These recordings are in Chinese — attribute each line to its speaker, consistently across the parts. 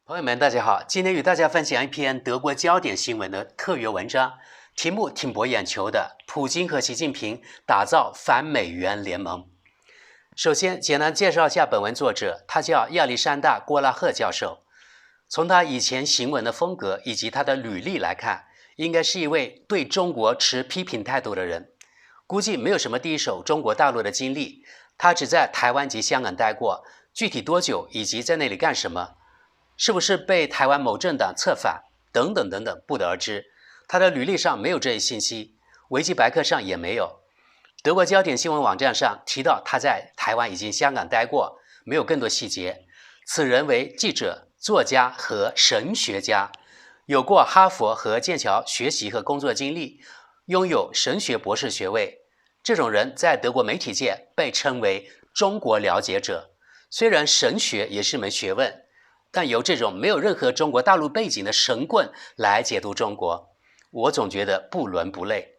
Speaker 1: 朋友们，大家好，今天与大家分享一篇德国焦点新闻的特约文章，题目挺博眼球的，普京和习近平打造反美元联盟。首先，简单介绍一下本文作者，他叫亚历山大·郭拉赫教授。从他以前行文的风格以及他的履历来看，应该是一位对中国持批评态度的人。估计没有什么第一手中国大陆的经历，他只在台湾及香港待过，具体多久以及在那里干什么，是不是被台湾某政党策反等等等等，不得而知。他的履历上没有这一信息，维基百科上也没有。德国焦点新闻网站上提到他在台湾以及香港待过，没有更多细节。此人为记者、作家和神学家，有过哈佛和剑桥学习和工作经历，拥有神学博士学位。这种人在德国媒体界被称为中国了解者。虽然神学也是门学问，但由这种没有任何中国大陆背景的神棍来解读中国，我总觉得不伦不类。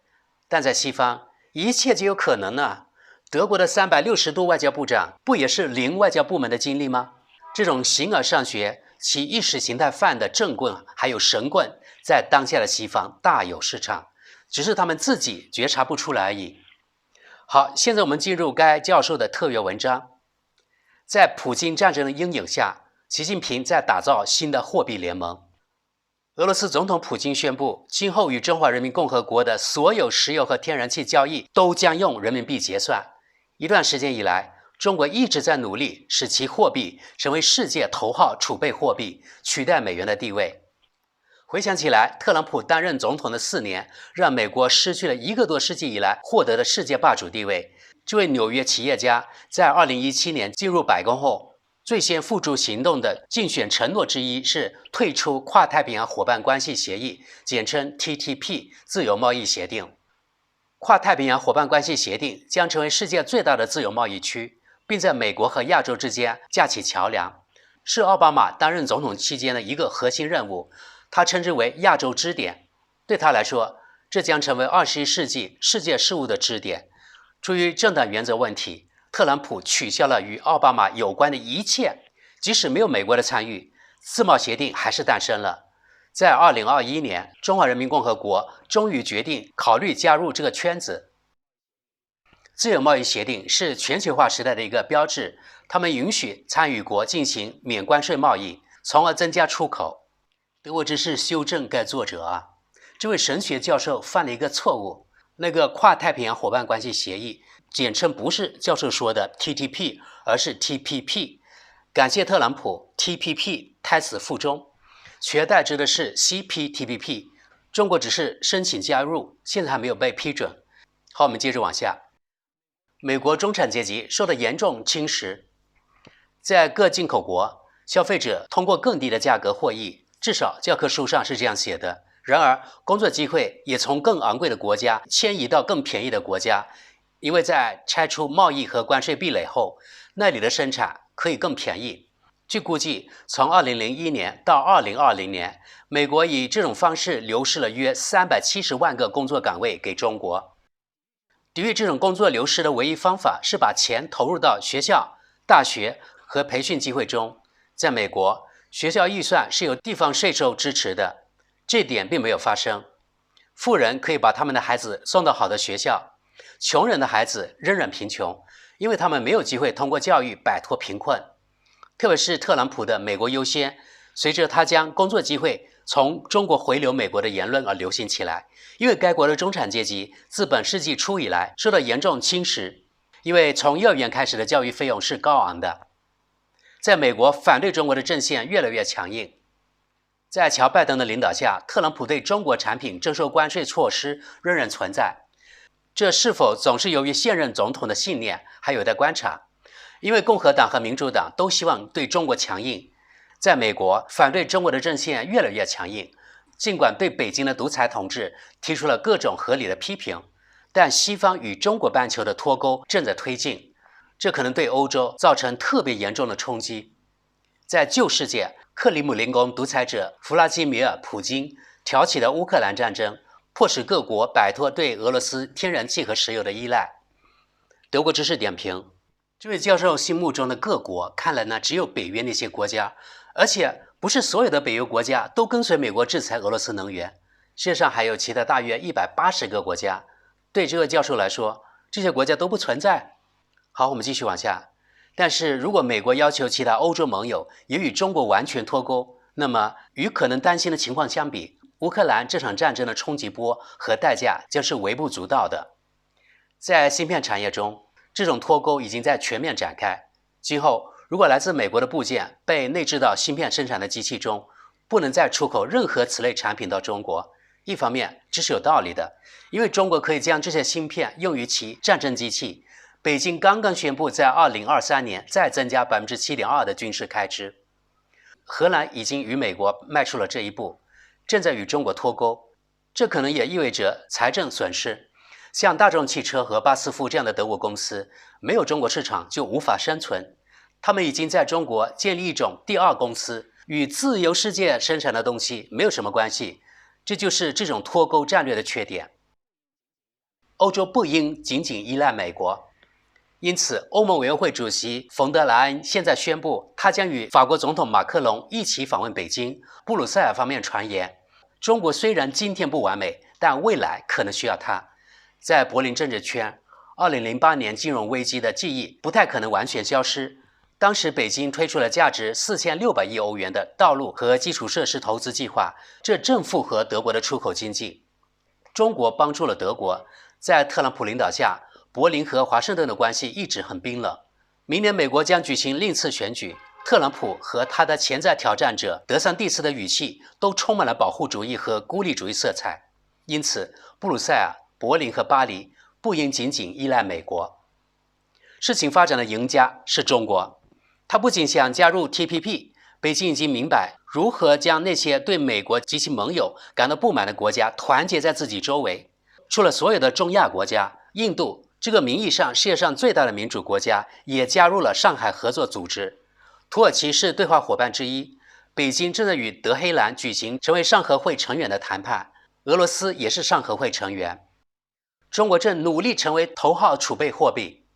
Speaker 1: 但在西方，一切皆有可能呢。德国的360度外交部长不也是零外交部门的经历吗？这种形而上学、其意识形态犯的政棍还有神棍，在当下的西方大有市场，只是他们自己觉察不出来而已。好，现在我们进入该教授的特约文章。在普京战争的阴影下，习近平在打造新的货币联盟。俄罗斯总统普京宣布，今后与中华人民共和国的所有石油和天然气交易都将用人民币结算。一段时间以来，中国一直在努力使其货币成为世界头号储备货币，取代美元的地位。回想起来，特朗普担任总统的4年，让美国失去了1个多世纪以来获得的世界霸主地位。这位纽约企业家在2017年进入白宫后，最先付诸行动的竞选承诺之一是退出跨太平洋伙伴关系协议，简称 TTP 自由贸易协定。跨太平洋伙伴关系协定将成为世界最大的自由贸易区，并在美国和亚洲之间架起桥梁，是奥巴马担任总统期间的一个核心任务。他称之为亚洲支点。对他来说，这将成为21世纪世界事务的支点。出于政党原则问题，特朗普取消了与奥巴马有关的一切，即使没有美国的参与，自贸协定还是诞生了。在2021年，中华人民共和国终于决定考虑加入这个圈子。自由贸易协定是全球化时代的一个标志，他们允许参与国进行免关税贸易，从而增加出口。我只是修正该作者啊，这位神学教授犯了一个错误。那个跨太平洋伙伴关系协议简称不是教授说的 TTP， 而是 TPP。 感谢特朗普， TPP 胎死腹中，取而代之的是 CPTPP。 中国只是申请加入，现在还没有被批准。好，我们接着往下。美国中产阶级受到严重侵蚀，在各进口国，消费者通过更低的价格获益，至少教科书上是这样写的。然而，工作机会也从更昂贵的国家迁移到更便宜的国家，因为在拆除贸易和关税壁垒后，那里的生产可以更便宜。据估计，从2001年到2020年，美国以这种方式流失了约370万个工作岗位给中国。抵御这种工作流失的唯一方法是把钱投入到学校、大学和培训机会中。在美国，学校预算是由地方税收支持的，这点并没有发生。富人可以把他们的孩子送到好的学校，穷人的孩子仍然贫穷，因为他们没有机会通过教育摆脱贫困。特别是特朗普的美国优先，随着他将工作机会从中国回流美国的言论而流行起来。因为该国的中产阶级自本世纪初以来受到严重侵蚀，因为从幼儿园开始的教育费用是高昂的。在美国，反对中国的阵线越来越强硬。在乔拜登的领导下，特朗普对中国产品征收关税措施仍然存在。这是否总是由于现任总统的信念，还有待观察。因为共和党和民主党都希望对中国强硬，在美国，反对中国的阵线越来越强硬。尽管对北京的独裁统治提出了各种合理的批评，但西方与中国半球的脱钩正在推进，这可能对欧洲造成特别严重的冲击。在旧世界，克里姆林宫独裁者弗拉基米尔·普京挑起的乌克兰战争，迫使各国摆脱对俄罗斯天然气和石油的依赖。德国知识点评：这位教授心目中的各国，看来呢只有北约那些国家，而且不是所有的北约国家都跟随美国制裁俄罗斯能源，世界上还有其他大约180个国家。对这位教授来说，这些国家都不存在。好，我们继续往下。但是如果美国要求其他欧洲盟友也与中国完全脱钩，那么与可能担心的情况相比，乌克兰这场战争的冲击波和代价将是微不足道的。在芯片产业中，这种脱钩已经在全面展开。今后，如果来自美国的部件被内置到芯片生产的机器中，不能再出口任何此类产品到中国。一方面，这是有道理的，因为中国可以将这些芯片用于其战争机器。北京刚刚宣布在2023年再增加7.2%的军事开支。荷兰已经与美国迈出了这一步，正在与中国脱钩，这可能也意味着财政损失。像大众汽车和巴斯夫这样的德国公司，没有中国市场就无法生存。他们已经在中国建立一种第二公司，与自由世界生产的东西没有什么关系。这就是这种脱钩战略的缺点。欧洲不应仅仅依赖美国。因此，欧盟委员会主席冯德莱恩现在宣布，他将与法国总统马克龙一起访问北京。布鲁塞尔方面传言，中国虽然今天不完美，但未来可能需要它。在柏林政治圈，2008年金融危机的记忆不太可能完全消失。当时北京推出了价值4600亿欧元的道路和基础设施投资计划，这正符合德国的出口经济。中国帮助了德国，在特朗普领导下，柏林和华盛顿的关系一直很冰冷。明年美国将举行另次选举，特朗普和他的潜在挑战者德桑蒂斯的语气都充满了保护主义和孤立主义色彩。因此，布鲁塞尔、柏林和巴黎不应仅仅依赖美国。事情发展的赢家是中国，他不仅想加入 TPP， 北京已经明白如何将那些对美国及其盟友感到不满的国家团结在自己周围。除了所有的中亚国家，印度这个名义上世界上最大的民主国家也加入了上海合作组织。土耳其是对话伙伴之一，北京正在与德黑兰举行成为上合会成员的谈判，俄罗斯也是上合会成员。中国正努力成为头号储备货币。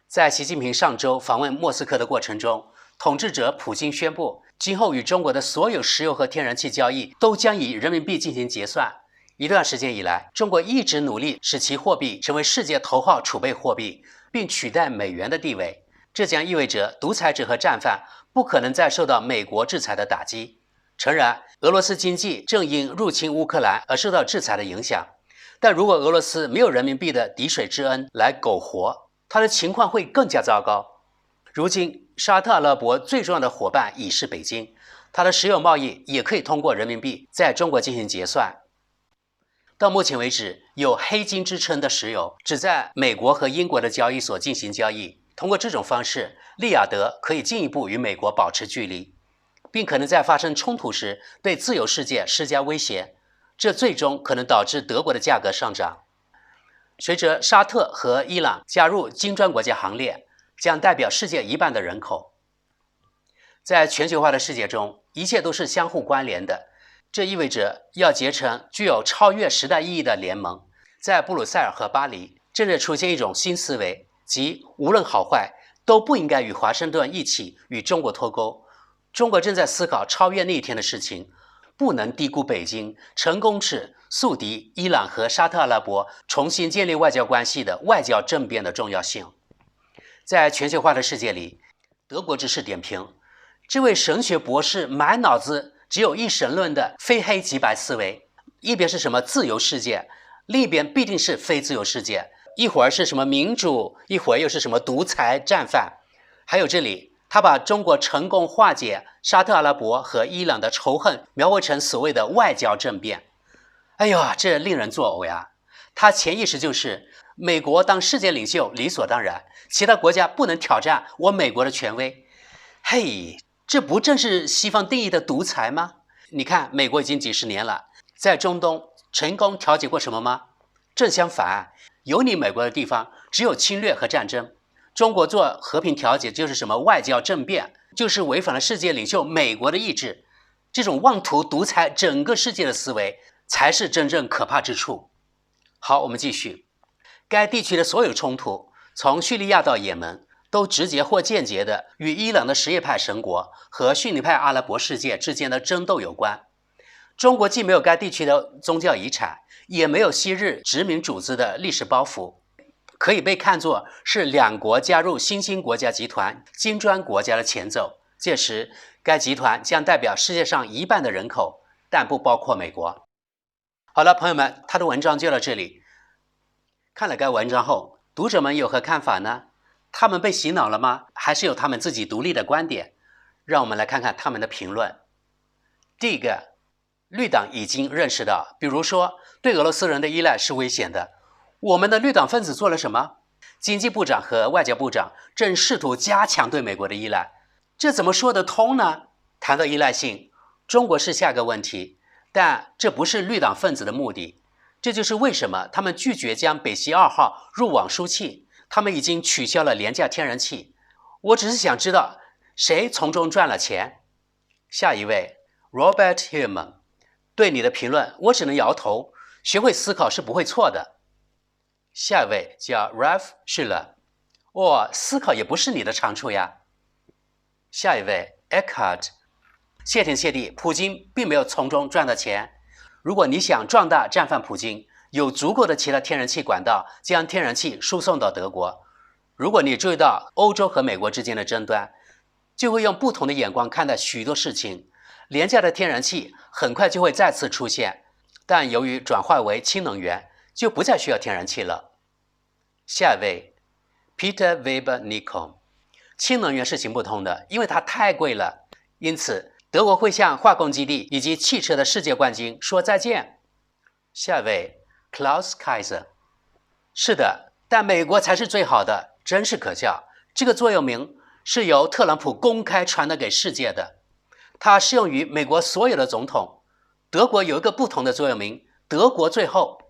Speaker 1: 在习近平上周访问莫斯科的过程中，统治者普京宣布，今后与中国的所有石油和天然气交易都将以人民币进行结算。一段时间以来，中国一直努力使其货币成为世界头号储备货币，并取代美元的地位。这将意味着独裁者和战犯不可能再受到美国制裁的打击。诚然，俄罗斯经济正因入侵乌克兰而受到制裁的影响，但如果俄罗斯没有人民币的滴水之恩来苟活，它的情况会更加糟糕。如今，沙特阿拉伯最重要的伙伴已是北京，它的石油贸易也可以通过人民币在中国进行结算。到目前为止，有黑金之称的石油只在美国和英国的交易所进行交易。通过这种方式，利雅得可以进一步与美国保持距离，并可能在发生冲突时对自由世界施加威胁，这最终可能导致德国的价格上涨。随着沙特和伊朗加入金砖国家行列，将代表世界一半的人口。在全球化的世界中，一切都是相互关联的。这意味着要结成具有超越时代意义的联盟。在布鲁塞尔和巴黎，正在出现一种新思维，即无论好坏，都不应该与华盛顿一起与中国脱钩。中国正在思考超越那一天的事情，不能低估北京成功使宿敌伊朗和沙特阿拉伯重新建立外交关系的外交政变的重要性。在全球化的世界里，德国之士点评，这位神学博士满脑子只有一神论的非黑即白思维，一边是什么自由世界，另一边必定是非自由世界，一会儿是什么民主，一会儿又是什么独裁战犯。还有这里，他把中国成功化解沙特阿拉伯和伊朗的仇恨描绘成所谓的外交政变。哎呦，这令人作呕呀！他潜意识就是美国当世界领袖理所当然，其他国家不能挑战我美国的权威。嘿，这不正是西方定义的独裁吗？你看，美国已经几十年了，在中东成功调解过什么吗？正相反，有你美国的地方只有侵略和战争。中国做和平调解就是什么外交政变，就是违反了世界领袖美国的意志。这种妄图独裁整个世界的思维才是真正可怕之处。好，我们继续。该地区的所有冲突，从叙利亚到也门，都直接或间接的与伊朗的什叶派神国和逊尼派阿拉伯世界之间的争斗有关。中国既没有该地区的宗教遗产，也没有昔日殖民主子的历史包袱，可以被看作是两国加入新兴国家集团金砖国家的前奏。届时，该集团将代表世界上1半的人口，但不包括美国。好了，朋友们，他的文章就到这里。看了该文章后，读者们有何看法呢？他们被洗脑了吗？还是有他们自己独立的观点？让我们来看看他们的评论。第一个，绿党已经认识到，比如说对俄罗斯人的依赖是危险的。我们的绿党分子做了什么？经济部长和外交部长正试图加强对美国的依赖，这怎么说得通呢？谈到依赖性，中国是下个问题，但这不是绿党分子的目的。这就是为什么他们拒绝将北溪2号入网输气，他们已经取消了廉价天然气。我只是想知道谁从中赚了钱。下一位 Robert Hillman， 对你的评论我只能摇头，学会思考是不会错的。下一位叫 Ralph Schiller， 思考也不是你的长处呀。下一位 Eckhart， 谢天谢地，普京并没有从中赚到钱。如果你想壮大战犯普京，有足够的其他天然气管道将天然气输送到德国。如果你注意到欧洲和美国之间的争端，就会用不同的眼光看待许多事情。廉价的天然气很快就会再次出现，但由于转化为氢能源，就不再需要天然气了。下一位 Peter Weber Nico， 氢能源是行不通的，因为它太贵了，因此德国会向化工基地以及汽车的世界冠军说再见。下一位 Klaus Kaiser， 是的，但美国才是最好的，真是可笑。这个座右铭是由特朗普公开传达给世界的，它适用于美国所有的总统。德国有一个不同的座右铭，德国最后。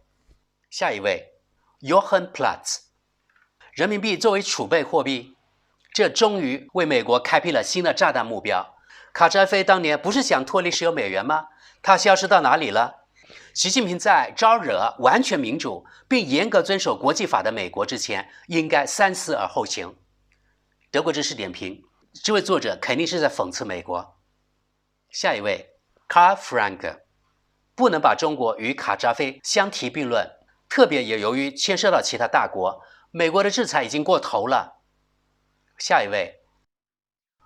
Speaker 1: 下一位 Jochen Platz， 人民币作为储备货币，这终于为美国开辟了新的炸弹目标。卡扎菲当年不是想脱离石油美元吗？他消失到哪里了？习近平在招惹完全民主并严格遵守国际法的美国之前，应该三思而后行。德国知识点评，这位作者肯定是在讽刺美国。下一位 Karl Frank， 不能把中国与卡扎菲相提并论，特别也由于牵涉到其他大国，美国的制裁已经过头了。下一位，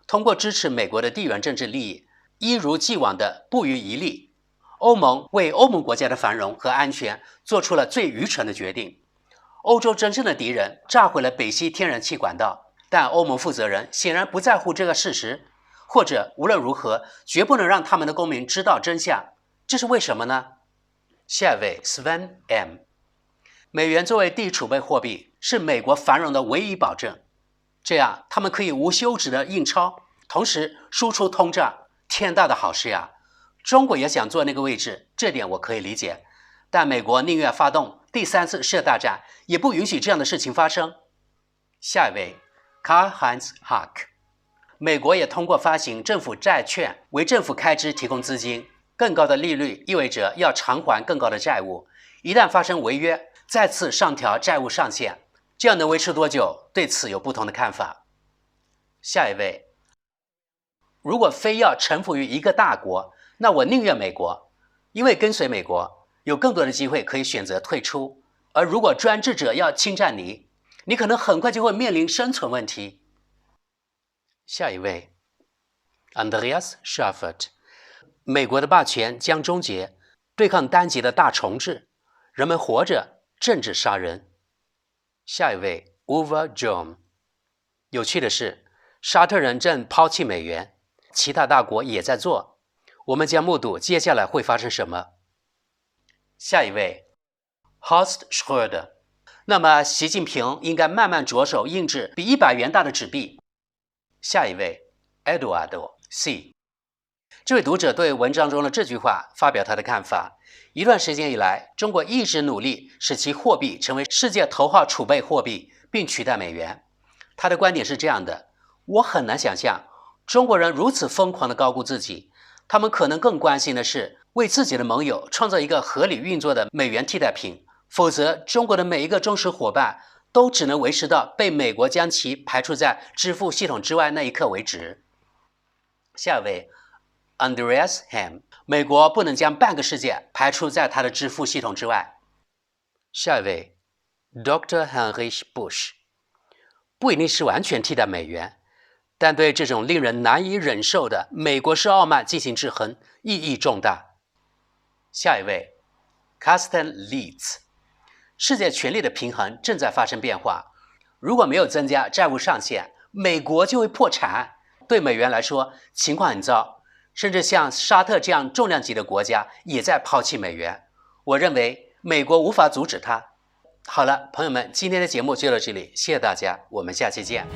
Speaker 1: 通过支持美国的地缘政治利益，一如既往的不遗余力，欧盟为欧盟国家的繁荣和安全做出了最愚蠢的决定。欧洲真正的敌人炸毁了北溪天然气管道，但欧盟负责人显然不在乎这个事实，或者无论如何绝不能让他们的公民知道真相。这是为什么呢？下一位 Sven M， 美元作为地储备货币是美国繁荣的唯一保证，这样他们可以无休止的印钞，同时输出通胀，天大的好事呀！中国也想做那个位置，这点我可以理解，但美国宁愿发动第3次世界大战，也不允许这样的事情发生。下一位 Karl-Heinz Hack， 美国也通过发行政府债券为政府开支提供资金，更高的利率意味着要偿还更高的债务，一旦发生违约，再次上调债务上限，这样能维持多久？对此有不同的看法。下一位，如果非要臣服于一个大国，那我宁愿美国，因为跟随美国有更多的机会可以选择退出，而如果专制者要侵占你，你可能很快就会面临生存问题。下一位 Andreas Schaffert， 美国的霸权将终结，对抗单极的大重置，人们活着，政治杀人。下一位 Uwe John， 有趣的是，沙特人正抛弃美元，其他大国也在做，我们将目睹接下来会发生什么。下一位 Horst Schröder， 那么习近平应该慢慢着手印制比100元大的纸币。下一位 Eduardo C， 这位读者对文章中的这句话发表他的看法。一段时间以来，中国一直努力使其货币成为世界头号储备货币，并取代美元。他的观点是这样的：我很难想象中国人如此疯狂地高估自己，他们可能更关心的是为自己的盟友创造一个合理运作的美元替代品，否则中国的每一个忠实伙伴都只能维持到被美国将其排除在支付系统之外那一刻为止。下一位 Andreas Ham， 美国不能将半个世界排除在它的支付系统之外。下一位 Dr. Heinrich Busch， 不一定是完全替代美元，但对这种令人难以忍受的美国式傲慢进行制衡，意义重大。下一位 Carsten Lietz， 世界权力的平衡正在发生变化，如果没有增加债务上限，美国就会破产。对美元来说，情况很糟，甚至像沙特这样重量级的国家也在抛弃美元。我认为美国无法阻止它。好了，朋友们，今天的节目就到这里，谢谢大家，我们下期见。